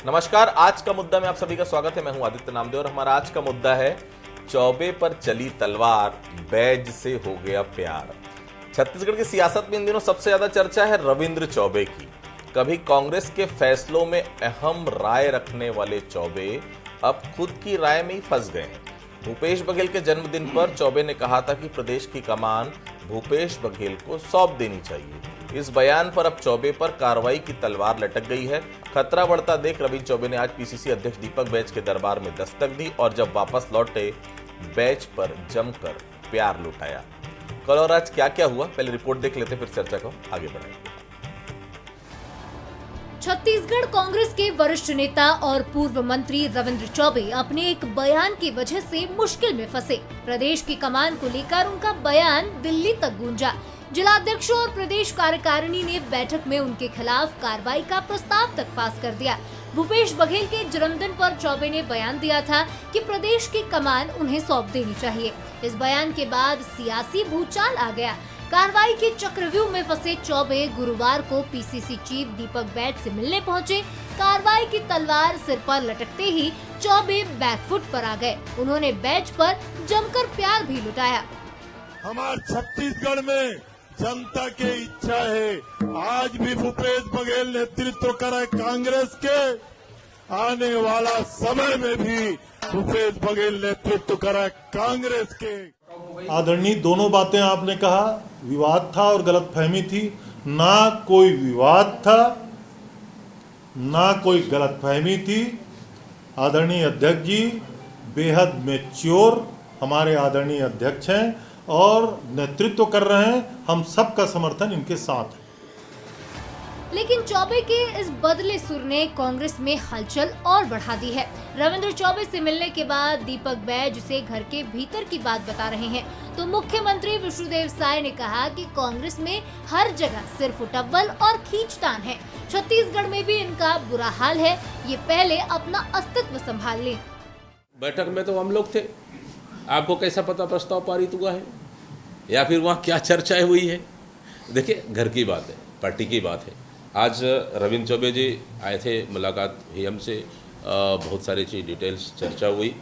नमस्कार। आज का मुद्दा में आप सभी का स्वागत है। मैं हूं आदित्य नामदेव और हमारा आज का मुद्दा है चौबे पर चली तलवार, बैज से हो गया प्यार। छत्तीसगढ़ की सियासत में इन दिनों सबसे ज्यादा चर्चा है रविंद्र चौबे की। कभी कांग्रेस के फैसलों में अहम राय रखने वाले चौबे अब खुद की राय में ही फंस गए हैं। भूपेश बघेल के जन्मदिन पर चौबे ने कहा था कि प्रदेश की कमान भूपेश बघेल को सौंप देनी चाहिए। इस बयान पर अब चौबे पर कार्रवाई की तलवार लटक गई है। खतरा बढ़ता देख रविंद्र चौबे ने आज पीसीसी अध्यक्ष दीपक बैज के दरबार में दस्तक दी और जब वापस लौटे बैज पर जमकर प्यार लुटाया। कल और आज क्या क्या हुआ, पहले रिपोर्ट देख लेते फिर चर्चा को आगे बढ़ाएंगे। छत्तीसगढ़ कांग्रेस के वरिष्ठ नेता और पूर्व मंत्री रविंद्र चौबे अपने एक बयान की वजह से मुश्किल में फंसे। प्रदेश की कमान को लेकर उनका बयान दिल्ली तक गूंजा। जिलाध्यक्षों और प्रदेश कार्यकारिणी ने बैठक में उनके खिलाफ कार्रवाई का प्रस्ताव तक पास कर दिया। भूपेश बघेल के जन्मदिन पर चौबे ने बयान दिया था कि प्रदेश की कमान उन्हें सौंप देनी चाहिए। इस बयान के बाद सियासी भूचाल आ गया। कार्रवाई के चक्रव्यूह में फंसे चौबे गुरुवार को पीसीसी चीफ दीपक बैज से मिलने पहुंचे। कार्रवाई की तलवार सिर पर लटकते ही चौबे बैकफुट पर आ गए। उन्होंने बैज पर जमकर प्यार भी लुटाया। हमारे छत्तीसगढ़ में जनता की इच्छा है, आज भी भूपेश बघेल नेतृत्व करे कांग्रेस के, आने वाला समय में भी भूपेश बघेल नेतृत्व करे कांग्रेस के। आदरणीय, दोनों बातें आपने कहा, विवाद था और गलतफहमी थी। ना कोई विवाद था, ना कोई गलतफहमी थी। आदरणीय अध्यक्ष जी बेहद मैच्योर हमारे आदरणीय अध्यक्ष हैं और नेतृत्व कर रहे हैं। हम सबका समर्थन इनके साथ है। लेकिन चौबे के इस बदले सुर ने कांग्रेस में हलचल और बढ़ा दी है। रविंद्र चौबे से मिलने के बाद दीपक बैज उसे घर के भीतर की बात बता रहे हैं, तो मुख्यमंत्री विष्णुदेव साय ने कहा कि कांग्रेस में हर जगह सिर्फ उटव्वल और खींचतान है। छत्तीसगढ़ में भी इनका बुरा हाल है, ये पहले अपना अस्तित्व संभाल लें। बैठक में तो हम लोग थे, आपको कैसा पता प्रस्ताव पारित हुआ है या फिर वहाँ क्या चर्चाएं हुई है? देखिए, घर की बात है, पार्टी की बात है। आज रविंद्र चौबे जी आए थे, मुलाकात हुई हमसे, बहुत सारी चीज़ डिटेल्स चर्चा हुई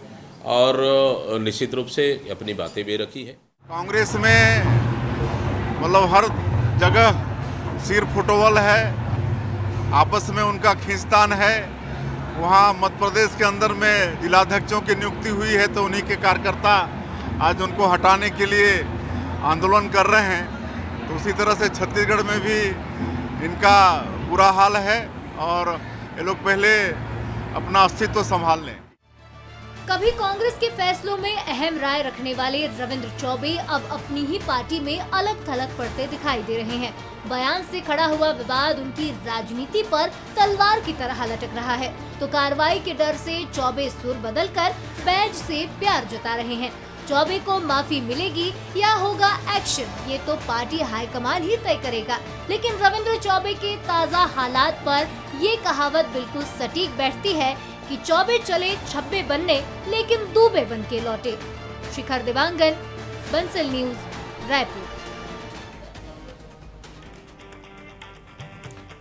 और निश्चित रूप से अपनी बातें भी रखी है। कांग्रेस में मतलब हर जगह सिर फुटबॉल है, आपस में उनका खींचतान है। वहाँ मध्य प्रदेश के अंदर में जिलाध्यक्षों की नियुक्ति हुई है तो उन्हीं के कार्यकर्ता आज उनको हटाने के लिए आंदोलन कर रहे हैं। तो उसी तरह से छत्तीसगढ़ में भी इनका बुरा हाल है और ये लोग पहले अपना अस्तित्व संभाल लें। कभी कांग्रेस के फैसलों में अहम राय रखने वाले रविंद्र चौबे अब अपनी ही पार्टी में अलग थलग पड़ते दिखाई दे रहे हैं। बयान से खड़ा हुआ विवाद उनकी राजनीति पर तलवार की तरह लटक रहा है, तो कार्रवाई के डर से चौबे सुर बदलकर बैज से प्यार जता रहे हैं। चौबे को माफी मिलेगी या होगा एक्शन, ये तो पार्टी हाईकमान ही तय करेगा। लेकिन रविंद्र चौबे के ताज़ा हालात पर ये कहावत बिल्कुल सटीक बैठती है कि चौबे चले छब्बे बनने लेकिन दूबे बन के लौटे। शिखर दिवांगन, बंसल न्यूज, रायपुर।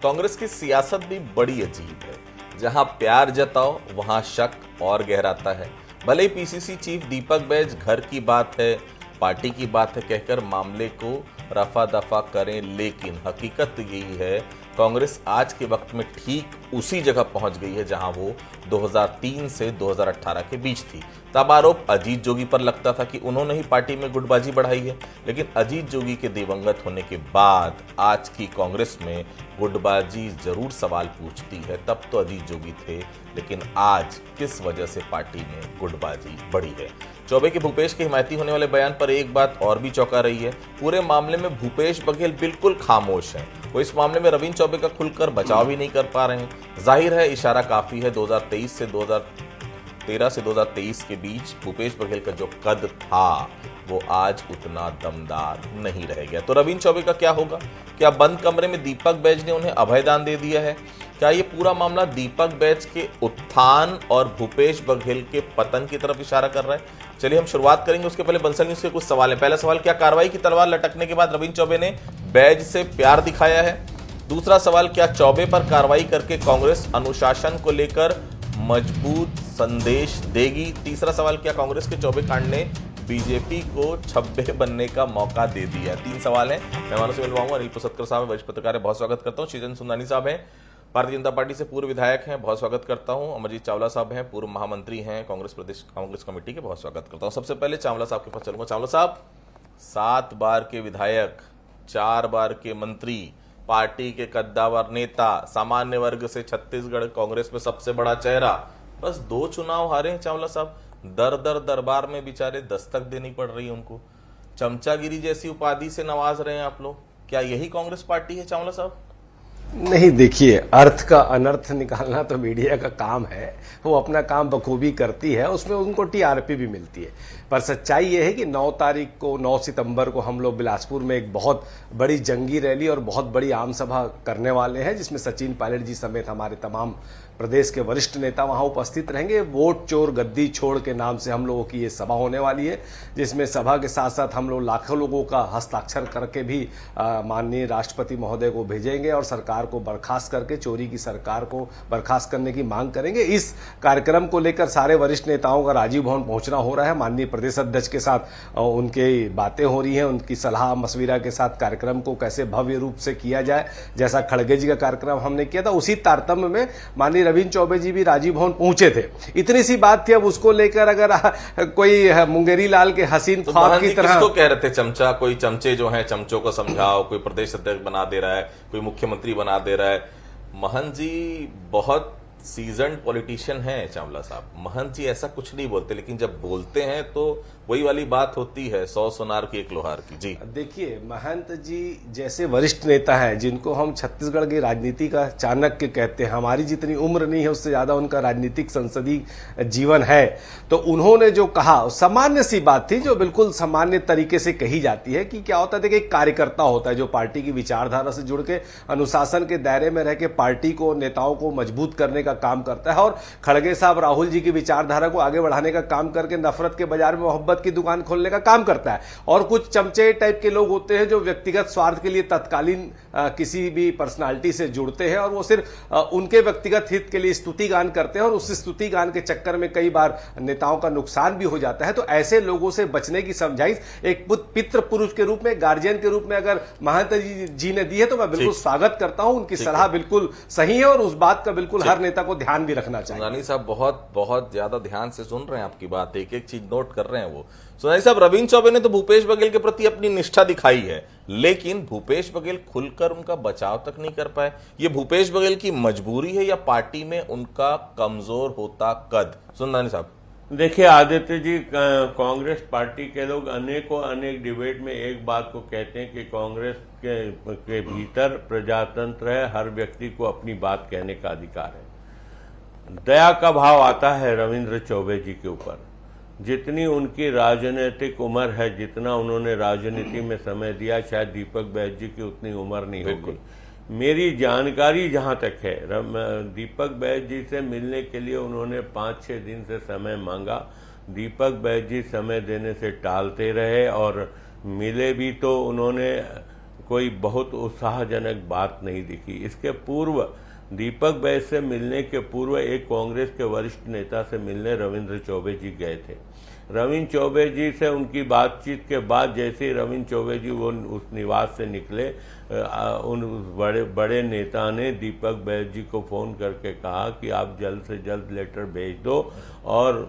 कांग्रेस की सियासत भी बड़ी अजीब है। जहां प्यार जताओ वहां शक और गहराता है। भले ही पीसीसी चीफ दीपक बैज घर की बात है, पार्टी की बात है कहकर मामले को रफा दफा करें, लेकिन हकीकत यही है कांग्रेस आज के वक्त में ठीक उसी जगह पहुंच गई है जहां वो 2003 से 2018 के बीच थी। तब आरोप अजीत जोगी पर लगता था कि उन्होंने ही पार्टी में गुटबाजी बढ़ाई है, लेकिन अजीत जोगी के दिवंगत होने के बाद आज की कांग्रेस में गुटबाजी जरूर सवाल पूछती है। तब तो अजीत जोगी थे, लेकिन आज किस वजह से पार्टी में गुटबाजी बढ़ी है? चौबे के भूपेश के हिमायती होने वाले बयान पर एक बात और भी चौंका रही है। पूरे मामले में भूपेश बघेल बिल्कुल खामोश हैं। वो इस मामले में रविंद्र चौबे का खुलकर बचाव भी नहीं कर पा रहे हैं। जाहिर है इशारा काफी है। 2013 से 2023 के बीच भूपेश बघेल का जो कद था वो आज उतना दमदार नहीं रह गया। तो रविंद्र चौबे का क्या होगा? क्या बंद कमरे में दीपक बैज ने उन्हें अभयदान दे दिया है? क्या ये पूरा मामला दीपक बैज के उत्थान और भूपेश बघेल के पतन की तरफ इशारा कर रहा है? चलिए हम शुरुआत करेंगे, उसके पहले बंसल न्यूज के कुछ सवाल है। पहला सवाल, क्या कार्रवाई की तलवार लटकने के बाद रविंद्र चौबे ने बैज से प्यार दिखाया है? दूसरा सवाल, क्या चौबे पर कार्रवाई करके कांग्रेस अनुशासन को लेकर मजबूत संदेश देगी? तीसरा सवाल, क्या कांग्रेस के चौबे कांड ने बीजेपी को छब्बे बनने का मौका दे दिया? 3 सवाल हैं। मेहमानों से मिलवाऊंगा। अनिल पुसतकर साहब वरिष्ठ पत्रकार है, बहुत स्वागत करता हूं। श्रीजन सुंदानी साहब हैं, भारतीय जनता पार्टी से पूर्व विधायक हैं, बहुत स्वागत करता हूं। अमरजीत चावला साहब हैं, पूर्व महामंत्री हैं कांग्रेस प्रदेश कांग्रेस कमेटी के, बहुत स्वागत करता हूं। सबसे पहले चावला साहब के पास चलूंगा। चावला साहब, 7 बार के विधायक, 4 बार के मंत्री, पार्टी के कद्दावर नेता, सामान्य वर्ग से छत्तीसगढ़ कांग्रेस में सबसे बड़ा चेहरा, बस 2 चुनाव हारे हैं चावला साहब। दरबार में बेचारे दस्तक देनी पड़ रही है उनको, चमचागिरी जैसी उपाधि से नवाज रहे हैं आप लोग। क्या यही कांग्रेस पार्टी है चावला साहब? नहीं, देखिए, अर्थ का अनर्थ निकालना तो मीडिया का काम है, वो अपना काम बखूबी करती है, उसमें उनको टीआरपी भी मिलती है। पर सच्चाई ये है कि 9 तारीख को 9 सितंबर को हम लोग बिलासपुर में एक बहुत बड़ी जंगी रैली और बहुत बड़ी आम सभा करने वाले हैं, जिसमें सचिन पायलट जी समेत हमारे तमाम प्रदेश के वरिष्ठ नेता वहां उपस्थित रहेंगे। वोट चोर गद्दी छोड़ के नाम से हम लोगों की ये सभा होने वाली है, जिसमें सभा के साथ साथ हम लोग लाखों लोगों का हस्ताक्षर करके भी माननीय राष्ट्रपति महोदय को भेजेंगे और सरकार को बर्खास्त करके, चोरी की सरकार को बर्खास्त करने की मांग करेंगे। इस कार्यक्रम को लेकर सारे वरिष्ठ नेताओं का राजीव भवन पहुंचना हो रहा है। माननीय प्रदेश अध्यक्ष के साथ उनकी बातें हो रही हैं, उनकी सलाह मशविरा के साथ कार्यक्रम को कैसे भव्य रूप से किया जाए, जैसा खड़गे जी का कार्यक्रम हमने किया था, उसी तारतम्य में माननीय रविंद्र चौबे जी भी राजीव भवन पहुंचे थे। इतनी सी बात थी। अब उसको लेकर अगर कोई मुंगेरी लाल के हसीन ख्वाब की तरह किसको कह रहे थे चमचा? कोई चमचे जो हैं, चमचों को समझाओ, कोई प्रदेश अध्यक्ष बना दे रहा है, कोई मुख्यमंत्री बना दे रहा है। महंत जी बहुत सीजन्ड पॉलिटिशियन हैं चावला साहब। महंत जी ऐसा कुछ नहीं बोलते, लेकिन जब बोलते हैं तो वही वाली बात होती है, 100 सुनार की 1 लोहार की। जी देखिए, महंत जी जैसे वरिष्ठ नेता हैं, जिनको हम छत्तीसगढ़ की राजनीति का चाणक्य कहते हैं, हमारी जितनी उम्र नहीं है उससे ज्यादा उनका राजनीतिक संसदीय जीवन है, तो उन्होंने जो कहा सामान्य सी बात थी, जो बिल्कुल सामान्य तरीके से कही जाती है कि क्या होता है कि एक कार्यकर्ता होता है जो पार्टी की विचारधारा से जुड़ के अनुशासन के दायरे में रह के पार्टी को, नेताओं को मजबूत करने का काम करता है, और खड़गे साहब राहुल जी की विचारधारा को आगे बढ़ाने का काम करके नफरत के बाजार में मोहब्बत की दुकान खोलने का काम करता है। और कुछ चमचे टाइप के लोग होते हैं जो व्यक्तिगत स्वार्थ के लिए तत्कालीन किसी भी पर्सनालिटी से जुड़ते हैं और वो सिर्फ उनके व्यक्तिगत हित के लिए स्तुति गान करते हैं, और उस स्तुति गान के चक्कर में कई बार नेताओं का नुकसान भी हो जाता है। तो ऐसे लोगों से बचने की समझाइश एक पितृ पुरुष के रूप में, गार्जियन के रूप में अगर महंत जी ने दी है तो मैं बिल्कुल स्वागत करता हूं। उनकी सलाह बिल्कुल सही है और उस बात का बिल्कुल हर नेता को ध्यान भी रखना चाहिए। सुंदानी साहब बहुत ज्यादा ध्यान से सुन रहे हैं आपकी बात, एक चीज नोट कर रहे हैं वो। सुंदानी साहब, रविंद्र चौबे ने तो भूपेश बघेल के प्रति अपनी निष्ठा दिखाई है, लेकिन भूपेश बघेल खुलकर उनका बचाव तक नहीं कर पाए। ये भूपेश बघेल की मजबूरी है या पार्टी में उनका कमजोर होता कद? सुंदानी साहब, देखिए आदित्य जी, कांग्रेस पार्टी के लोग अनेक डिबेट में एक बात को कहते हैं कि कांग्रेस के भीतर प्रजातंत्र है, हर व्यक्ति को अपनी बात कहने का अधिकार है। दया का भाव आता है रविंद्र चौबे जी के ऊपर। जितनी उनकी राजनीतिक उम्र है, जितना उन्होंने राजनीति में समय दिया, शायद दीपक बैज जी की उतनी उम्र नहीं होगी। मेरी जानकारी जहां तक है, दीपक बैज जी से मिलने के लिए उन्होंने 5-6 दिन से समय मांगा। दीपक बैज जी समय देने से टालते रहे और मिले भी तो उन्होंने कोई बहुत उत्साहजनक बात नहीं दिखी। इसके पूर्व दीपक बैज से मिलने के पूर्व एक कांग्रेस के वरिष्ठ नेता से मिलने रविंद्र चौबे जी गए थे। रविंद्र चौबे जी से उनकी बातचीत के बाद जैसे ही रविंद्र चौबे जी वो उस निवास से निकले, उन बड़े नेता ने दीपक बैज जी को फ़ोन करके कहा कि आप जल्द से जल्द लेटर भेज दो और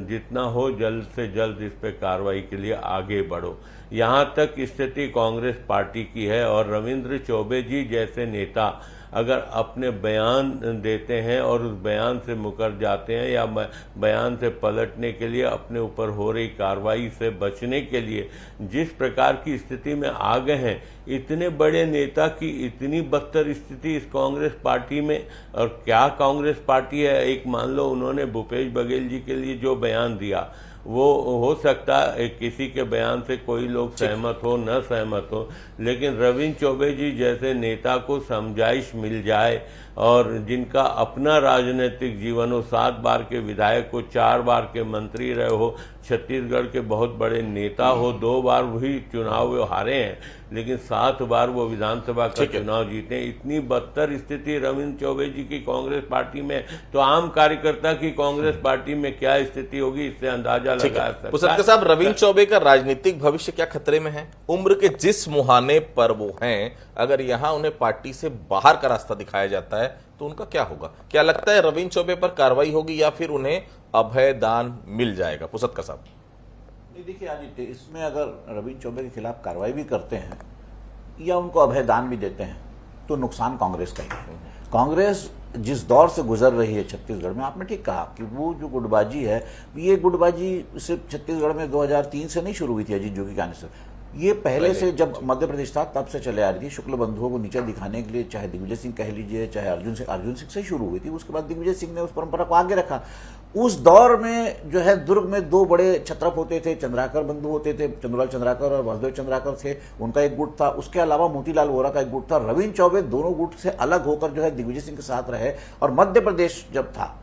जितना हो जल्द से जल्द इस पर कार्रवाई के लिए आगे बढ़ो। यहाँ तक स्थिति कांग्रेस पार्टी की है और रविंद्र चौबे जी जैसे नेता अगर अपने बयान देते हैं और उस बयान से मुकर जाते हैं या बयान से पलटने के लिए अपने ऊपर हो रही कार्रवाई से बचने के लिए जिस प्रकार की स्थिति में आ गए हैं, इतने बड़े नेता की इतनी बदतर स्थिति इस कांग्रेस पार्टी में। और क्या कांग्रेस पार्टी है, एक मान लो उन्होंने भूपेश बघेल जी के लिए जो बयान दिया वो हो सकता है किसी के बयान से कोई लोग सहमत हो न सहमत हो, लेकिन रविंद्र चौबे जी जैसे नेता को समझाइश मिल जाए और जिनका अपना राजनीतिक जीवन हो, 7 बार के विधायक हो, 4 बार के मंत्री रहे हो, छत्तीसगढ़ के बहुत बड़े नेता हो, 2 बार वही चुनाव वो हारे हैं, लेकिन 7 बार वो विधानसभा का चुनाव जीते। इतनी बदतर स्थिति रविंद्र चौबे जी की कांग्रेस पार्टी में, तो आम कार्यकर्ता की कांग्रेस पार्टी में क्या स्थिति होगी, इससे अंदाजा लगा सकता है। पुसतकर साहब, रविंद्र चौबे का राजनीतिक भविष्य क्या खतरे में है? उम्र के जिस मुहाने पर वो हैं, अगर यहां उन्हें पार्टी से बाहर का रास्ता दिखाया जाता है तो उनका क्या होगा? क्या लगता है रविंद्र चौबे पर कार्रवाई होगी या फिर उन्हें अभय दान मिल जाएगा? पुसतकर साहब, नहीं, देखिए आदित्य, इसमें अगर रविंद्र चौबे के खिलाफ कार्रवाई भी करते हैं या उनको अभय दान भी देते हैं तो नुकसान कांग्रेस का ही है। कांग्रेस जिस दौर से गुजर रही है छत्तीसगढ़ में, आपने ठीक कहा कि वो जो गुटबाजी है, ये गुटबाजी सिर्फ छत्तीसगढ़ में 2003 से नहीं शुरू हुई थी अजीत जोगी के आने से। ये पहले से जब मध्य प्रदेश था तब से चले आ रही थी। शुक्ल बंधुओं को नीचे दिखाने के लिए, चाहे दिग्विजय सिंह कह लीजिए, चाहे अर्जुन सिंह से शुरू हुई थी। उसके बाद दिग्विजय सिंह ने उस परंपरा को आगे रखा। उस दौर में जो है दुर्ग में 2 बड़े छत्रप होते थे, चंद्राकर बंधु होते थे, चंद्रलाल चंद्राकर और वासुदेव चंद्राकर थे, उनका एक गुट था। उसके अलावा मोतीलाल वोरा का एक गुट था। रविंद्र चौबे दोनों गुट से अलग होकर जो है दिग्विजय सिंह के साथ रहे, और मध्य प्रदेश जब था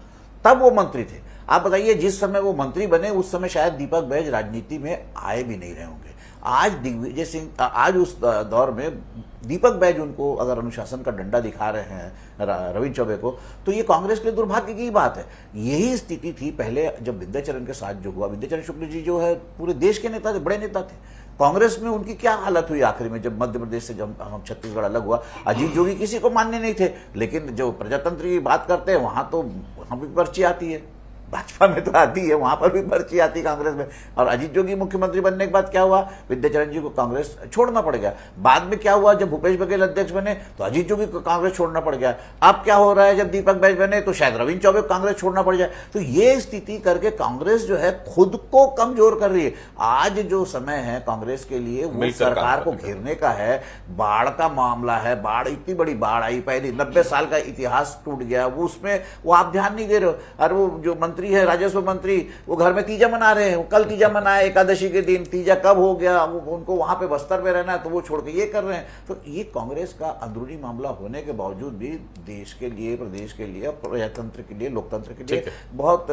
तब वो मंत्री थे। आप बताइए, जिस समय वो मंत्री बने उस समय शायद दीपक बैज राजनीति में आए भी नहीं रहे होंगे। आज दिग्विजय सिंह, आज उस दौर में दीपक बैज उनको अगर अनुशासन का डंडा दिखा रहे हैं रविंद्र चौबे को, तो ये कांग्रेस के लिए दुर्भाग्य की बात है। यही स्थिति थी पहले जब विद्याचरण के साथ जो हुआ। विद्याचरण शुक्ल जी जो है पूरे देश के नेता थे, बड़े नेता थे। कांग्रेस में उनकी क्या हालत हुई आखिरी में, जब मध्य प्रदेश से जब हम छत्तीसगढ़ अलग हुआ। अजीत जोगी किसी को मानने नहीं थे, लेकिन जो प्रजातंत्र की बात करते हैं वहां तो वहां भी पर्ची आती है। भाजपा में तो आती है, वहां पर भी पर्ची आती है कांग्रेस में। और अजीत जोगी मुख्यमंत्री बनने के बाद क्या हुआ, विद्याचरण जी को कांग्रेस छोड़ना पड़ गया। बाद में क्या हुआ, जब भूपेश बघेल अध्यक्ष बने तो अजीत जोगी को कांग्रेस छोड़ना पड़ गया। अब क्या हो रहा है, जब दीपक बैज बने तो शायद रविंद्र चौबे को कांग्रेस छोड़ना पड़ जाए। तो ये स्थिति करके कांग्रेस जो है खुद को कमजोर कर रही है। आज जो समय है कांग्रेस के लिए वो सरकार को घेरने का है। बाढ़ का मामला है, बाढ़, इतनी बड़ी बाढ़ आई, पहले 90 साल का इतिहास टूट गया, वो उसमें वो आप ध्यान नहीं दे रहे हो। और वो जो मंत्री है, राजस्व मंत्री, वो घर में तीजा मना रहे हैं। कल तीजा मनाए, एकादशी के दिन। तीजा कब हो गया, उनको वहां पे बस्तर में रहना है तो वो छोड़ के ये कर रहे हैं। तो ये कांग्रेस का अंदरूनी मामला होने के बावजूद भी देश के लिए, प्रदेश के लिए, प्रजातंत्र के लिए, लोकतंत्र के लिए बहुत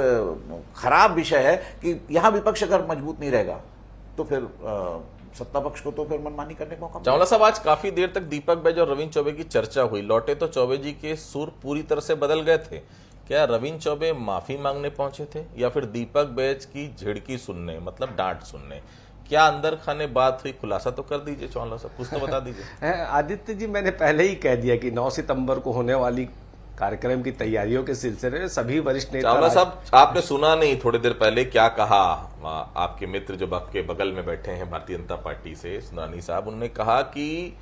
खराब विषय है कि यहाँ विपक्ष अगर मजबूत नहीं रहेगा तो फिर सत्ता पक्ष को तो फिर मनमानी करने का मौका। चावला साहब, आज काफी देर तक दीपक बैज और रविंद्र चौबे की चर्चा हुई। लौटे तो चौबे जी के सुर पूरी तरह से बदल गए थे। क्या रविंद्र चौबे माफी मांगने पहुंचे थे या फिर दीपक बैज की झिड़की सुनने, मतलब डांट सुनने? क्या अंदर खाने बात हुई, खुलासा तो कर दीजिए चावला साहब, कुछ तो बता दीजिए। आदित्य जी, मैंने पहले ही कह दिया कि 9 सितंबर को होने वाली कार्यक्रम की तैयारियों के सिलसिले में सभी वरिष्ठ नेता। चावला साहब, आपने सुना नहीं थोड़ी देर पहले क्या कहा आपके मित्र जो आपके बगल में बैठे हैं भारतीय जनता पार्टी से, सुंदरानी साहब? उन्होंने कहा कि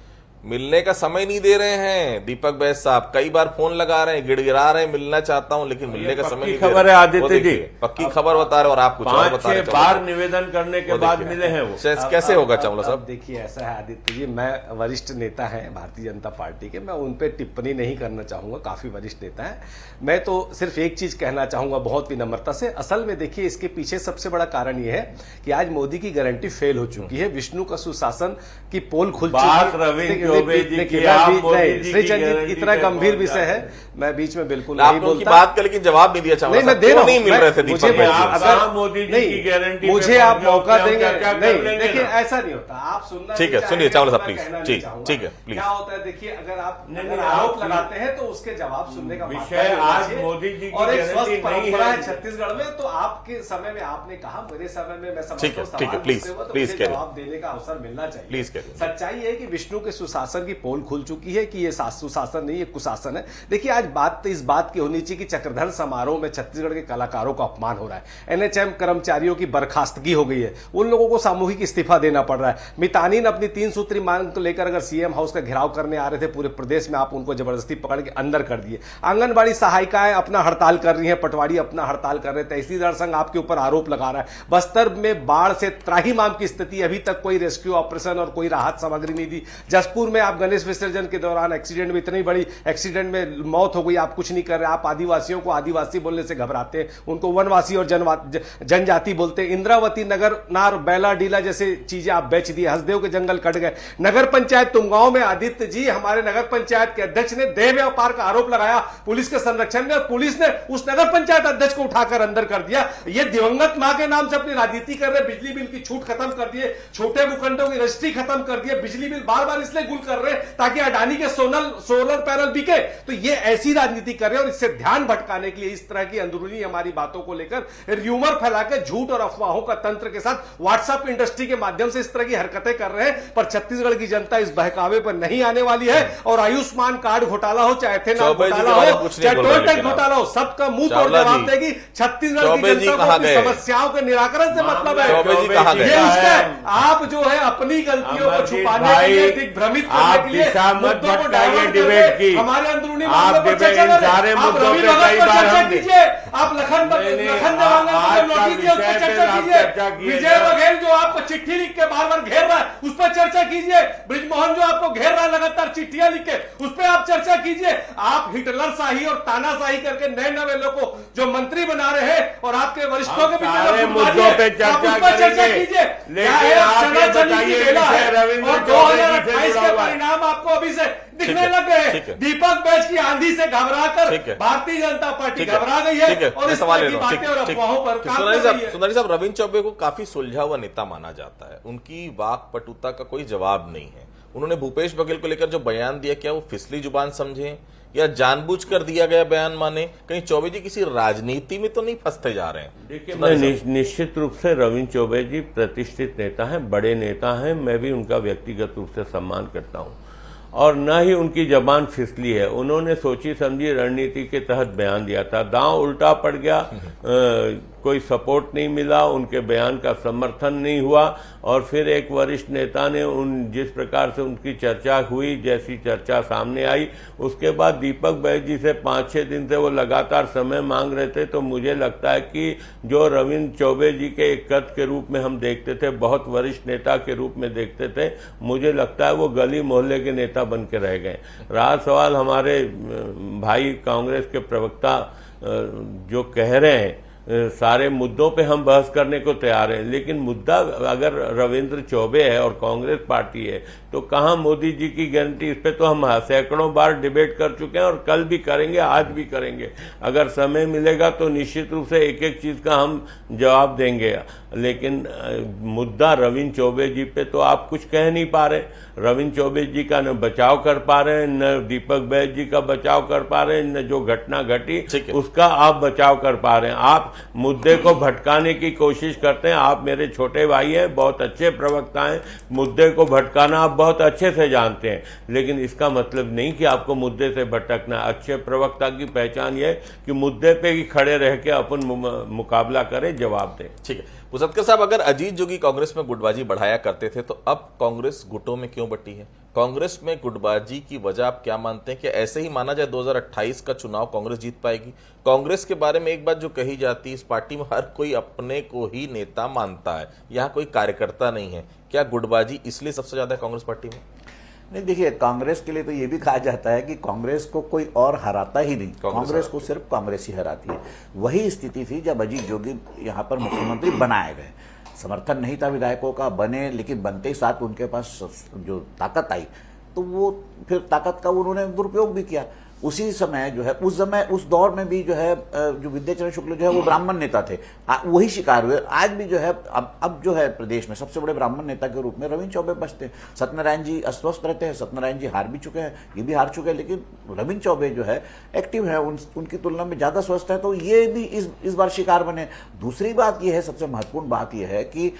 मिलने का समय नहीं दे रहे हैं दीपक बैज साहब। कई बार फोन लगा रहे हैं, गिड़गिड़ा रहे हैं, मिलना चाहता हूं लेकिन मिलने का समय नहीं दे रहे। खबर है आदित्य जी, पक्की खबर बता रहे और आप कुछ और बता रहे हैं। 5-6 बार निवेदन करने के बाद मिले हैं वो। कैसे होगा चावला साहब? देखिए, ऐसा है आदित्य जी, मैं वरिष्ठ नेता हैं भारतीय जनता पार्टी के, मैं उन पे टिप्पणी नहीं करना चाहूंगा। काफी वरिष्ठ नेता है। मैं तो सिर्फ एक चीज कहना चाहूंगा बहुत विनम्रता से। असल में देखिए, इसके पीछे सबसे बड़ा कारण यह है कि आज मोदी की गारंटी फेल हो चुकी है। विष्णु का सुशासन की पोल खुल चुकी है। इतना गंभीर विषय है, मैं बीच में बिल्कुल नहीं बोलता। आपकी बात का लेकिन जवाब नहीं दिया चावला साहब। दे रहा हूं, नहीं मिल रहे थे मुझे अगर मोदी जी की गारंटी मुझे आप मौका देंगे। नहीं, देखिए ऐसा नहीं होता। आप सुनना, ठीक है, सुनिए चावला साहब प्लीज। ठीक है प्लीज। क्या होता है, देखिए, अगर आप आरोप लगाते हैं तो उसके जवाब सुनने का विषय आज मोदी जी की और एक स्वस्थ गारंटी नहीं परंपरा है है छत्तीसगढ़ में। तो आपके समय में आपने कहा, मेरे समय में मैं समझता हूं ठीक है, प्लीज जवाब देने का अवसर मिलना चाहिए। प्लीज करिए। सच्चाई है कि विष्णु के सुशासन की पोल खुल चुकी है कि ये सुशासन नहीं, ये कुशासन है। देखिए, आज बात तो इस बात की होनी चाहिए कि चक्रधर समारोह में छत्तीसगढ़ के कलाकारों का अपमान हो रहा है। एनएचएम कर्मचारियों की बर्खास्तगी हो गई है, उन लोगों को सामूहिक इस्तीफा देना पड़ रहा है। मितानिन अपनी 3 सूत्री मांग को लेकर अगर सीएम हाउस का घेराव करने आ रहे थे पूरे प्रदेश में, आप उनको जबरदस्ती पकड़ के अंदर कर दिए। आंगनबाड़ी सहायिकाएं अपना हड़ताल कर रही हैं, पटवारी अपना हड़ताल कर रहे हैं, तहसीलदार संघ आपके ऊपर आरोप लगा रहा है। बस्तर में बाढ़ से त्राहिमाम की स्थिति, अभी तक कोई रेस्क्यू ऑपरेशन और कोई राहत सामग्री नहीं दी। जसपुर कसूर में आप गणेश विसर्जन के दौरान एक्सीडेंट में, इतनी बड़ी एक्सीडेंट में मौत हो गई, आप कुछ नहीं कर रहे, आप आदिवासियों को आदिवासी बोलने से घबराते हैं, उनको वनवासी और जनजाति बोलते हैं। इंद्रावती नगर नार बैला डीला जैसे चीजें आप बेच दिए, हसदेव के जंगल कट गए। नगर पंचायत तुमगांव में आदित्य जी, हमारे नगर पंचायत के अध्यक्ष ने देह व्यापार का आरोप लगाया पुलिस के संरक्षण में, पुलिस ने उस नगर पंचायत अध्यक्ष को उठाकर अंदर कर दिया। ये दिवंगत मां के नाम से अपनी राजनीति कर रहे, बिजली बिल की छूट खत्म कर दिए, छोटे भूखंडों की रजिस्ट्री खत्म कर दिए, बिजली बिल बार बार इसलिए गुल कर रहे ताकि अडानी के सोलर पैनल बिके। तो ये ऐसी राजनीति कर रहे हैं और इससे ध्यान भटकाने के लिए इस तरह की अंदरूनी हमारी बातों को लेकर र्यूमर फैला के झूठ और अफवाहों का तंत्र के साथ व्हाट्सएप इंडस्ट्री के माध्यम से इस तरह की हरकतें कर रहे हैं। पर छत्तीसगढ़ की जनता इस बहकावे पर नहीं आने वाली है और आयुष्मान कार्ड घोटाला हो, चाहे एथेनॉल घोटाला हो, चाहे टोल टैक्स घोटाला हो, सबका मुंह तोड़ जवाब देगी। छत्तीसगढ़ की जनता को अपनी समस्याओं के निराकरण से मतलब है। ये उसका आप जो है अपनी गलतियों को छुपाने के लिए, दिग्भ्रमित करने के लिए मुद्दों को डाइवर्ट करके हमारे अंदरूनी मामलों पर चर्चा करें। आप रवि भगत पर चर्चा कीजिए, आप लखन देवांगन को नोटिस दिया उस पर चर्चा कीजिए, विजय बघेल जो आपको चिट्ठी लिख के बार बार घेर रहा है उस पर चर्चा कीजिए, ब्रिजमोहन जो आपको घेर रहा है लगातार चिट्ठियां लिख के उस पर आप चर्चा कीजिए। आप हिटलर शाही और तानाशाही करके नए नए लोगों को जो मंत्री बना रहे हैं और आपके वरिष्ठों के मुद्दों पे चर्चा कीजिए। और 2028 के परिणाम आपको अभी से दिखने लग गए हैं। दीपक बैच की आंधी से घबराकर भारतीय जनता पार्टी घबरा गई है और इस तरह की बातें और अफवाहों पर काम कर रही है। सुंदरी साहब, रविंद्र चौबे को काफी सुलझा हुआ नेता माना जाता है, उनकी वाक पटुता का कोई जवाब नहीं है। उन्होंने भूपेश बघेल को लेकर जो बयान दिया, क्या वो फिसली जुबान समझे या जानबूझकर दिया गया बयान माने? कहीं चौबे जी किसी राजनीति में तो नहीं फंसते जा रहे हैं? देखिए, मैं निश्चित रूप से रविंद्र चौबे जी प्रतिष्ठित नेता हैं, बड़े नेता हैं, मैं भी उनका व्यक्तिगत रूप से सम्मान करता हूं और न ही उनकी जबान फिसली है। उन्होंने सोची समझी रणनीति के तहत बयान दिया था, दांव उल्टा पड़ गया, कोई सपोर्ट नहीं मिला, उनके बयान का समर्थन नहीं हुआ और फिर एक वरिष्ठ नेता ने जिस प्रकार से उनकी चर्चा हुई, जैसी चर्चा सामने आई, उसके बाद दीपक बैच जी से 5-6 दिन से वो लगातार समय मांग रहे थे। तो मुझे लगता है कि जो रविंद्र चौबे जी के एक कद के रूप में हम देखते थे, बहुत वरिष्ठ नेता के रूप में देखते थे, मुझे लगता है वो गली मोहल्ले के नेता बन के रह गए। रहा सवाल हमारे भाई कांग्रेस के प्रवक्ता जो कह रहे हैं, सारे मुद्दों पे हम बहस करने को तैयार हैं, लेकिन मुद्दा अगर रविंद्र चौबे है और कांग्रेस पार्टी है तो कहाँ मोदी जी की गारंटी? इस पे तो हम सैकड़ों बार डिबेट कर चुके हैं और कल भी करेंगे, आज भी करेंगे। अगर समय मिलेगा तो निश्चित रूप से एक एक चीज का हम जवाब देंगे, लेकिन मुद्दा रविंद्र चौबे जी पे तो आप कुछ कह नहीं पा रहे। रविंद्र चौबे जी का न बचाव कर पा रहे हैं, न दीपक बैच जी का बचाव कर पा रहे हैं, न जो घटना घटी उसका आप बचाव कर पा रहे हैं। आप मुद्दे को भटकाने की कोशिश करते हैं। आप मेरे छोटे भाई हैं, बहुत अच्छे प्रवक्ता हैं, मुद्दे को भटकाना आप बहुत अच्छे से जानते हैं, लेकिन इसका मतलब नहीं कि आपको मुद्दे से भटकना। अच्छे प्रवक्ता की पहचान यह है कि मुद्दे पे ही खड़े रह के अपन मुकाबला करें, जवाब दें। ठीक है पुसतकर साहब, अगर अजीत जोगी कांग्रेस में गुटबाजी बढ़ाया करते थे तो अब कांग्रेस गुटों में क्यों बटी है? कांग्रेस में गुटबाजी की वजह आप क्या मानते हैं? कि ऐसे ही माना जाए 2028 का चुनाव कांग्रेस जीत पाएगी? कांग्रेस के बारे में एक बात जो कही जाती है, इस पार्टी में हर कोई अपने को ही नेता मानता है, यहाँ कोई कार्यकर्ता नहीं है। क्या गुटबाजी इसलिए सबसे ज्यादा है कांग्रेस पार्टी में? नहीं, देखिए, कांग्रेस के लिए तो ये भी कहा जाता है कि कांग्रेस को कोई और हराता ही नहीं, कांग्रेस को सिर्फ कांग्रेस ही हराती है। वही स्थिति थी जब अजीत जोगी यहाँ पर मुख्यमंत्री बनाए गए। समर्थन नहीं था विधायकों का, बने, लेकिन बनते ही साथ उनके पास जो ताकत आई तो वो फिर ताकत का उन्होंने दुरुपयोग भी किया। उसी समय जो है उस दौर में भी जो है जो विद्याचरण शुक्ल जो है वो ब्राह्मण नेता थे, वही शिकार हुए। आज भी जो है अब जो है प्रदेश में सबसे बड़े ब्राह्मण नेता के रूप में रविंद्र चौबे बचते हैं। सत्यनारायण जी अस्वस्थ रहते हैं, सत्यनारायण जी हार भी चुके हैं, ये भी हार चुके हैं, लेकिन रविंद्र चौबे जो है एक्टिव है, उनकी तुलना में ज्यादा स्वस्थ है, तो ये भी इस बार शिकार बने। दूसरी बात यह है, सबसे महत्वपूर्ण बात यह है कि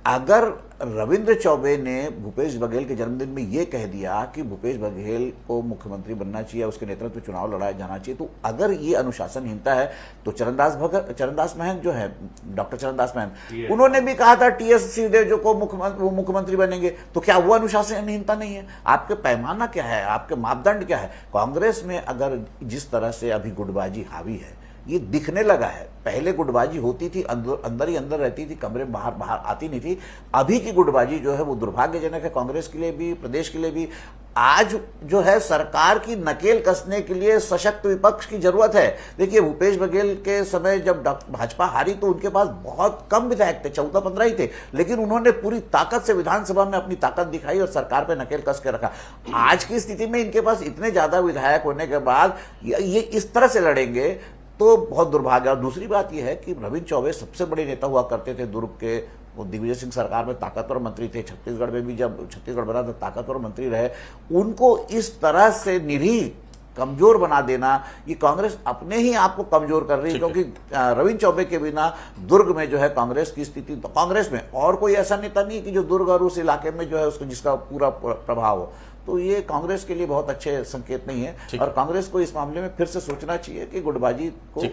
अगर रविंद्र चौबे ने भूपेश बघेल के जन्मदिन में यह कह दिया कि भूपेश बघेल को मुख्यमंत्री बनना चाहिए, उसके नेतृत्व में चुनाव लड़ाया जाना चाहिए, तो अगर ये अनुशासनहीनता है तो चरणदास महंत जो है, डॉक्टर चरणदास महंत, उन्होंने भी कहा था टीएस सिंहदेव जो को मुख्यमंत्री बनेंगे, तो क्या वो अनुशासनहीनता नहीं है? आपके पैमाना क्या है, आपके मापदंड क्या है? कांग्रेस में अगर जिस तरह से अभी गुटबाजी हावी है, ये दिखने लगा है। पहले गुटबाजी होती थी, अंदर ही अंदर रहती थी, कमरे बाहर बाहर आती नहीं थी। अभी की गुटबाजी जो है वो दुर्भाग्यजनक है, कांग्रेस के लिए भी, प्रदेश के लिए भी। आज जो है सरकार की नकेल कसने के लिए सशक्त विपक्ष की जरूरत है। देखिए, भूपेश बघेल के समय जब भाजपा हारी तो उनके पास बहुत कम विधायक थे, 14-15 ही थे, लेकिन उन्होंने पूरी ताकत से विधानसभा में अपनी ताकत दिखाई और सरकार पे नकेल कस के रखा। आज की स्थिति में इनके पास इतने ज्यादा विधायक होने के बाद ये इस तरह से लड़ेंगे तो बहुत दुर्भाग्य। और दूसरी बात यह है कि रविंद्र चौबे सबसे बड़े नेता हुआ करते थे दुर्ग के, वो दिग्विजय सिंह सरकार में ताकतवर मंत्री थे, छत्तीसगढ़ में भी जब छत्तीसगढ़ बना तो ताकतवर मंत्री रहे। उनको इस तरह से निरीह कमजोर बना देना, ये कांग्रेस अपने ही आप को कमजोर कर रही है, क्योंकि रविंद्र चौबे के बिना दुर्ग में जो है कांग्रेस की स्थिति, तो कांग्रेस में और कोई ऐसा नेता नहीं कि जो दुर्ग और उस इलाके में जो है उसको जिसका पूरा प्रभाव हो। तो ये कांग्रेस के लिए बहुत अच्छे संकेत नहीं है और कांग्रेस को इस मामले में फिर से सोचना चाहिए कि गुटबाजी को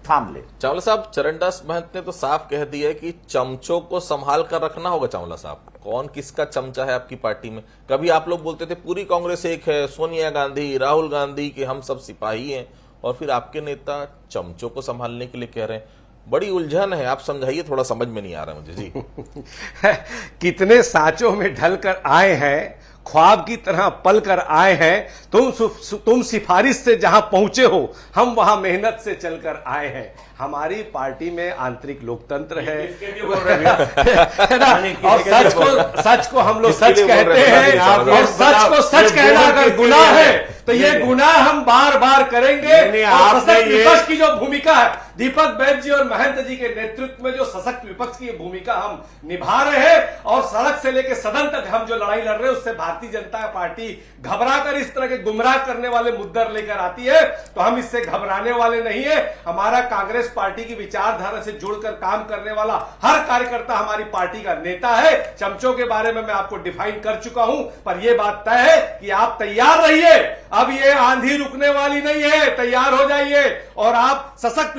थाम ले। चावला साहब, चरणदास महंत ने तो साफ कह दिया है कि चमचों को संभाल कर रखना होगा। चावला साहब, कौन किसका चमचा है आपकी पार्टी में? कभी आप लोग बोलते थे पूरी कांग्रेस एक है, सोनिया गांधी, राहुल गांधी के हम सब सिपाही हैं, और फिर आपके नेता चमचों को संभालने के लिए कह रहे हैं। बड़ी उलझन है, आप समझाइए, थोड़ा समझ में नहीं आ रहा मुझे जी। कितने सांचों में ढलकर आए हैं, ख्वाब की तरह पल कर आए हैं। तुम सिफारिश से जहां पहुंचे हो, हम वहां मेहनत से चलकर आए हैं। हमारी पार्टी में आंतरिक लोकतंत्र है ना, और सच को हम लोग सच कहते हैं, और सच को सच कहना अगर गुनाह है तो ये गुनाह हम बार बार करेंगे। और सशक्त विपक्ष की जो भूमिका है, दीपक बैद जी और महंत जी के नेतृत्व में जो सशक्त विपक्ष की भूमिका हम निभा रहे हैं, और सड़क से लेकर सदन तक हम जो लड़ाई लड़ रहे हैं, उससे भारतीय जनता पार्टी घबराकर इस तरह के गुमराह करने वाले मुद्दे लेकर आती है, तो हम इससे घबराने वाले नहीं है। हमारा कांग्रेस पार्टी की विचारधारा से जुड़कर काम करने वाला हर कार्यकर्ता हमारी पार्टी का नेता है। चमचों के बारे में मैं आपको डिफाइन कर चुका हूं, पर यह बात तय है कि आप तैयार रहिए, अब ये आंधी रुकने वाली नहीं है, तैयार हो जाइए और आप सशक्त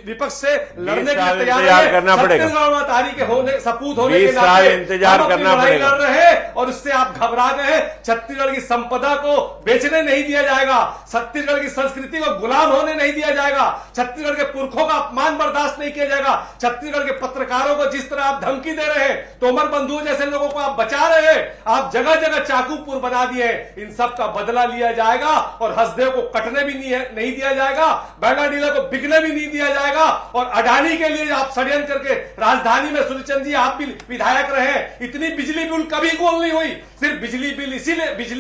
विपक्ष से लड़ने के लिए तैयार करना पड़ेगा। छत्तीसगढ़ के होने सपूत होने के नाते इंतजार करना पड़ेगा। लड़ रहे हैं और इससे आप घबरा गए हैं। छत्तीसगढ़ की संपदा को बेचने नहीं दिया जाएगा, छत्तीसगढ़ की संस्कृति को गुलाम होने नहीं दिया जाएगा, छत्तीसगढ़ के पुरखों का अपमान बर्दाश्त नहीं किया जाएगा। छत्तीसगढ़ के पत्रकारों को जिस तरह आप धमकी दे रहे हैं, तोमर बंधु जैसे लोगों को आप बचा रहे हैं, आप जगह जगह चाकूपुर बना दिए, इन सब का बदला लिया जाएगा और हसदेव को कटने भी नहीं दिया जाएगा, बैगा डीलर को बिकने भी नहीं दिया जाएगा। और अडानी के लिए आप षड्यंत्र करके राजधानी में सूर्यचंद जी आप भी विधायक रहे, इतनी बिजली बिल कभी गोल नहीं हुई, सिर्फ बिजली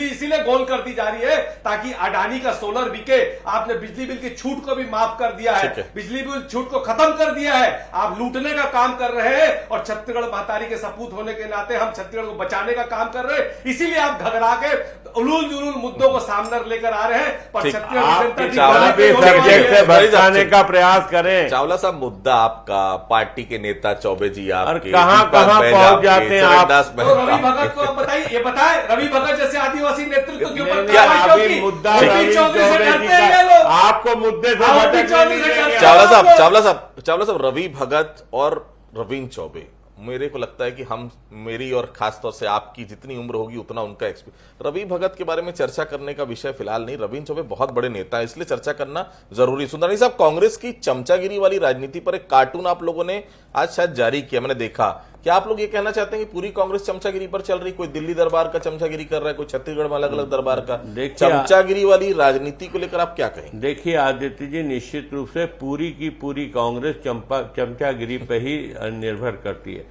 इसीलिए गोल कर दी जा रही है ताकि अडानी का सोलर बिके। आपने बिजली बिल की छूट को भी माफ कर दिया है, बिजली बिल छूट को खत्म कर दिया है। आप लूटने का काम कर रहे हैं और छत्तीसगढ़ महतारी के सपूत होने के नाते हम छत्तीसगढ़ को बचाने का काम कर रहे हैं, इसीलिए आप घबरा के उलूल जुलूल मुद्दों को सामने लेकर आ रहे हैं। पर छत्तीसगढ़ बचाने का प्रयास करें। चावला साहब, मुद्दा आपका, पार्टी के नेता चौबे जी आपके, कहां पहुंच जाते हैं आप? रवि भगत को बताइए, ये बताएं, रवि भगत जैसे आदिवासी नेतृत्व के ऊपर मुद्दा आपको मुद्दे से चावला साहब, रवि भगत और रविंद्र चौबे, मेरे को लगता है कि मेरी और खासतौर से आपकी जितनी उम्र होगी उतना उनका एक्सपीरियंस। रवि भगत के बारे में चर्चा करने का विषय फिलहाल नहीं, रविंद्र चौबे बहुत बड़े नेता है, इसलिए चर्चा करना जरूरी। सुंदरनी साहब, कांग्रेस की चमचागिरी वाली राजनीति पर एक कार्टून आप लोगों ने आज शायद जारी किया, मैंने देखा। क्या आप लोग ये कहना चाहते हैं कि पूरी कांग्रेस चमचागिरी पर चल रही? कोई दिल्ली दरबार का चमचागिरी कर रहा है, कोई छत्तीसगढ़ में अलग अलग दरबार का। चमचागिरी वाली राजनीति को लेकर आप क्या कहें? देखिए आदित्य जी, निश्चित रूप से पूरी की पूरी कांग्रेस चमचागिरी पर ही निर्भर करती है।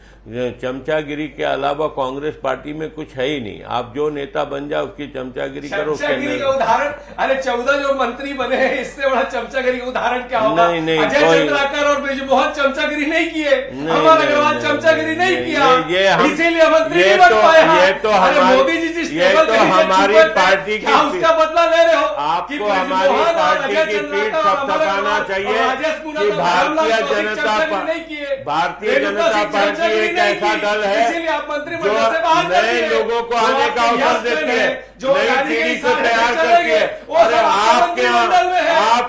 चमचागिरी के अलावा कांग्रेस पार्टी में कुछ है ही नहीं। आप जो नेता बन जाए उसकी चमचागिरी करो। उदाहरण, अरे 14 जो मंत्री बने हैं, इससे बड़ा चमचागिरी उदाहरण क्या होगा? नहीं, अजय चंद्राकर और बृजमोहन चमचागिरी नहीं किए, अमर अग्रवाल चमचागिरी नहीं किया, इसीलिए मंत्री नहीं बन पाए। ये तो मोदी जी जिस टेबल पे हमारी पार्टी की, उसका बदला ले रहे हो? आपको हमारी पार्टी की पीठ थपथपाना चाहिए कि भारतीय जनता पार्टी एक ऐसा दल है जो नए लोगों को आने का अवसर देती है, नई पीढ़ी को तैयार करती है। अरे आप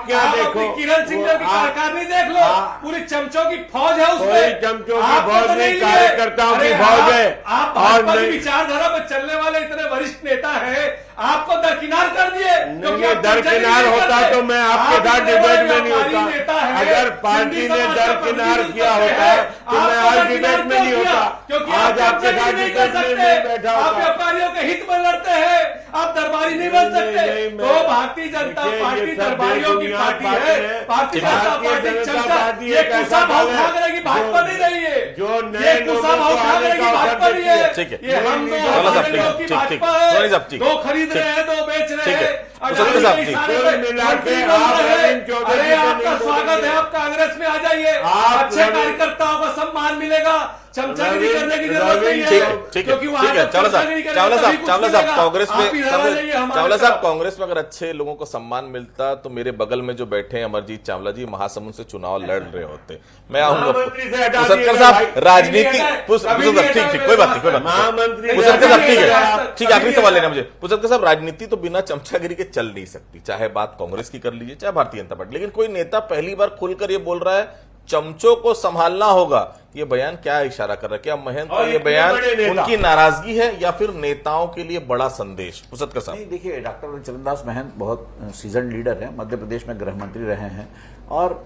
क्या देखो, किरण सिंह की कारखानी देख लो, पूरी चमचों की फौज है उसमें। कोई चमचों की फौज नहीं, कार्यकर्ताओं की फौज है। आप भाजपा की विचारधारा पर चलने वाले इतने वरिष्ठ नेता हैं, आपको दरकिनार कर दिए। नहीं, दरकिनार होता तो मैं आपके साथ डिबेट में नहीं होता। अगर पार्टी ने दरकिनार किया होता तो मैं आज डिबेट में नहीं होता, क्योंकि आज आपके साथ डिबेट में नहीं बैठा आप होता। व्यापारियों के हित में लड़ते हैं, आप दरबारी नहीं बन सकते। तो भारतीय जनता पार्टी दरबारियों की पार्टी है। भारतीय जनता पार्टी चलता, ये कुशाभाव ठाकरे की भाजपा नहीं रही है, जो ये कुशाभाव ठाकरे की भाजपा नहीं है। ठीक है। ये हम दो चलो साहब, लोगों की ठीक, ठीक, भाजपा ठीक। है। साहब, ठीक। दो खरीद रहे हैं, दो बेच रहे ठीक है। हैं। मुसद्दक साहब, ठीक। अरे मिला के आप रविंद्र चौबे अरे जी को आपका नहीं स्वागत है, आप कांग्रेस में आ जाइए। आप अच्छे कार्यकर्ताओं को सम्मान मिलेगा, चमचागिरी करने की जरूरत नहीं है। ठीक है, ठीक है, क्योंकि वहाँ ठीक है। जब चावला चमचागिरी साहब, करेंगे चावला तभी साहब, कुछ चावला मिलेगा। साहब, कांग्रेस आप में, ही लड़ा जाइए हमारे चावला साहब, साथ। कांग्रेस में अगर अच्छे लोगों को सम्मान मिलता तो मेरे बगल में जो बैठे हैं अमरजीत चावला जी महासमुंद से चुनाव लड़ रहे होते। मैं आऊंगा। महामंत्री से हटा मुसद्दक दिएगा साहब, भाई। राजनीति, कभी नहीं ठीक, ठीक, कोई बात नहीं, कोई बात नहीं। महामंत्री मुसद्दक साहब, ठीक है, कभी ठीक है, आखिरी नहीं सवाल हटा। लेना मुझे। मुसद्दक साहब, राजनीति तो बिना चमचागिरी के चल नहीं सकती, चाहे बात कांग्रेस की कर लीजिए चाहे भारतीय जनता पार्टी। लेकिन कोई नेता पहली बार खुलकर ये बोल रहा है चमचों को संभालना होगा। ये बयान क्या इशारा कर रहा है? क्या महंत का ये बयान उनकी नाराजगी है या फिर नेताओं के लिए बड़ा संदेश? मुसद्दक साहब, नहीं, देखिए, डॉक्टर चरणदास महंत बहुत सीजन लीडर है, मध्य प्रदेश में गृह मंत्री रहे हैं, और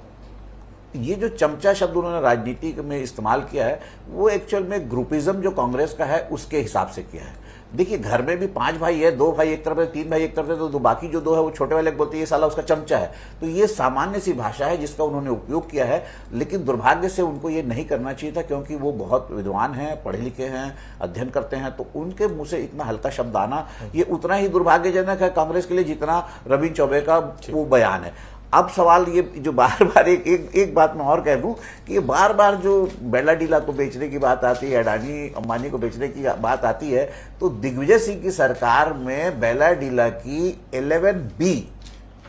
ये जो चमचा शब्द उन्होंने राजनीति में इस्तेमाल किया है वो एक्चुअल में ग्रुपिज्म जो कांग्रेस का है उसके हिसाब से किया है। देखिए, घर में भी 5 भाई है, 2 भाई एक तरफ है, 3 भाई एक तरफ है, तो बाकी जो 2 है वो छोटे वाले को बोलते हैं ये साला उसका चमचा है। तो ये सामान्य सी भाषा है जिसका उन्होंने उपयोग किया है, लेकिन दुर्भाग्य से उनको ये नहीं करना चाहिए था, क्योंकि वो बहुत विद्वान हैं, पढ़े लिखे हैं, अध्ययन करते हैं, तो उनके मुंह से इतना हल्का शब्द आना ये उतना ही दुर्भाग्यजनक है कांग्रेस के लिए जितना रविंद्र चौबे का वो बयान है। अब सवाल ये जो बार बार एक बात मैं और कह दूं कि बार बार जो बेला डीला को बेचने की बात आती है, अडानी अंबानी को बेचने की बात आती है, तो दिग्विजय सिंह की सरकार में बेला डीला की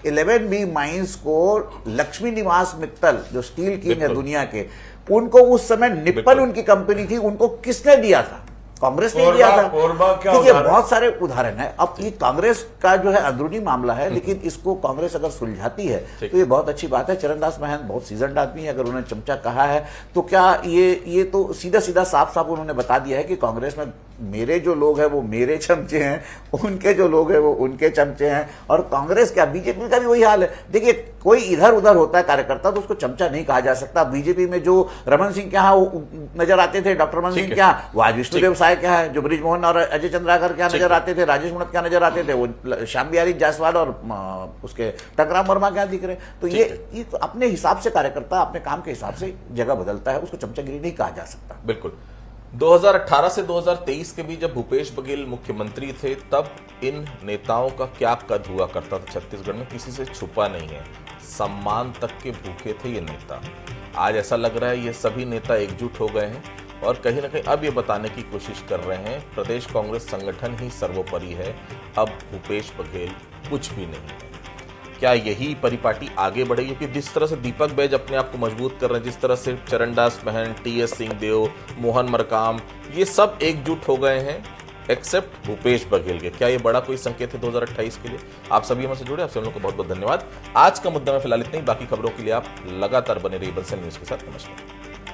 11B माइंस को लक्ष्मी निवास मित्तल जो स्टील किंग है दुनिया के, उनको उस समय निप्पन उनकी कंपनी थी, उनको किसने दिया था? कांग्रेस ने दिया था। देखिए, बहुत सारे उदाहरण है। अब ये कांग्रेस का जो है अंदरूनी मामला है, लेकिन इसको कांग्रेस अगर सुलझाती है तो ये बहुत अच्छी बात है। चरणदास महंत बहुत सीजन्ड आदमी है, अगर उन्होंने चमचा कहा है तो क्या ये तो सीधा सीधा साफ साफ उन्होंने बता दिया है कि कांग्रेस में मेरे जो लोग हैं वो मेरे चमचे हैं, उनके जो लोग हैं वो उनके चमचे हैं। और कांग्रेस क्या, बीजेपी का भी वही हाल है। देखिए, कोई इधर उधर होता है कार्यकर्ता तो उसको चमचा नहीं कहा जा सकता। बीजेपी में जो रमन सिंह के यहाँ नजर आते थे, डॉक्टर रमन सिंह के यहाँ, वो आज विष्णुदेव साय क्या है, जो ब्रिजमोहन और अजय चंद्राकर क्या नजर आते थे, राजेश मुणत क्या नजर आते थे, वो श्याम बिहारी जायसवाल और उसके टंकराम वर्मा क्या दिख रहे। तो ये तो अपने हिसाब से कार्यकर्ता अपने काम के हिसाब से जगह बदलता है, उसको चमचागिरी नहीं कहा जा सकता। बिल्कुल। 2018 से 2023 के बीच जब भूपेश बघेल मुख्यमंत्री थे तब इन नेताओं का क्या कद हुआ करता था छत्तीसगढ़ में, किसी से छुपा नहीं है। सम्मान तक के भूखे थे ये नेता। आज ऐसा लग रहा है ये सभी नेता एकजुट हो गए हैं और कहीं ना कहीं अब ये बताने की कोशिश कर रहे हैं प्रदेश कांग्रेस संगठन ही सर्वोपरि है, अब भूपेश बघेल कुछ भी नहीं है। क्या यही परिपाटी आगे बढ़ेगी? क्योंकि जिस तरह से दीपक बैज अपने आप को मजबूत कर रहे हैं, जिस तरह से चरणदास महंत, टीएस सिंहदेव, मोहन मरकाम, ये सब एकजुट हो गए हैं एक्सेप्ट भूपेश बघेल के। क्या ये बड़ा कोई संकेत है 2028 के लिए? आप सभी हमसे जुड़े, आपसे हम लोग को बहुत बहुत धन्यवाद। आज का मुद्दा में फिलहाल इतना ही। बाकी खबरों के लिए आप लगातार बने रहिए बंसल न्यूज के साथ। नमस्कार।